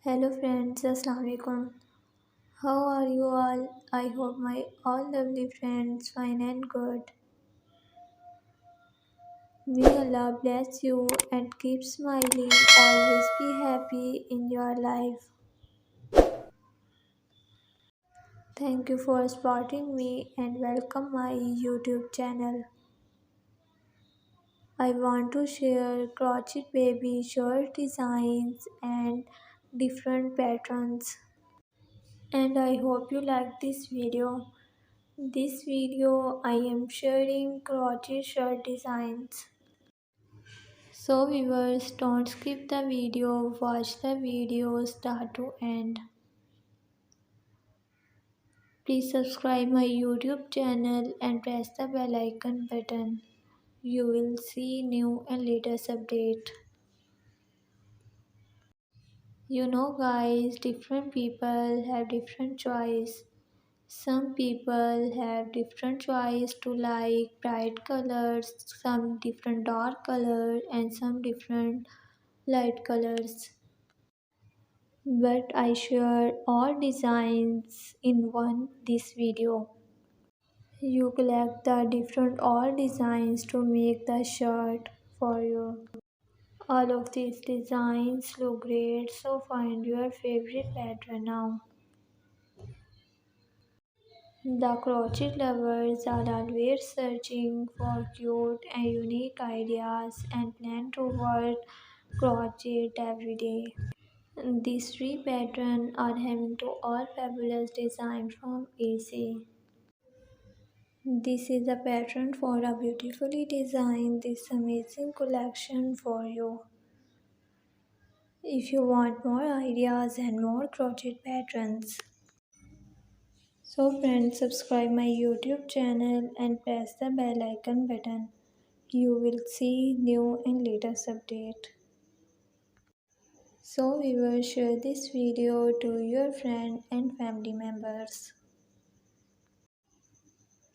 Hello friends, Assalamu alaikum. How are you all? I hope my all lovely friends fine and good. May Allah bless you and keep smiling. Always be happy in your life. Thank you for supporting me and welcome my YouTube channel. I want to share crochet baby shirt designs and different patterns. And I hope you like this video. This video I am sharing crochet shirt designs. So viewers, don't skip the video, watch the video start to end. Please subscribe my YouTube channel and press the bell icon button. You will see new and latest update. You know guys, different people have different choice. Some people have different choice to like bright colors, some different dark color and some different light colors. But I share all designs in one this video. You collect the different all designs to make the shirt for you. All of these designs look great, so find your favorite pattern now. The crochet lovers are always searching for cute and unique ideas and plan to work crochet every day. These three patterns are having to all fabulous design from AC. This is a pattern for a beautifully designed this amazing collection for you. If you want more ideas and more crochet patterns. So friends, subscribe my YouTube channel and press the bell icon button. You will see new and latest update. So viewers, share this video to your friend and family members.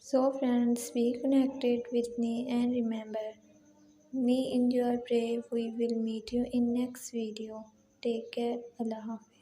So friends, be connected with me and remember, me in your pray. We will meet you in next video. Take care. Allah Hafiz.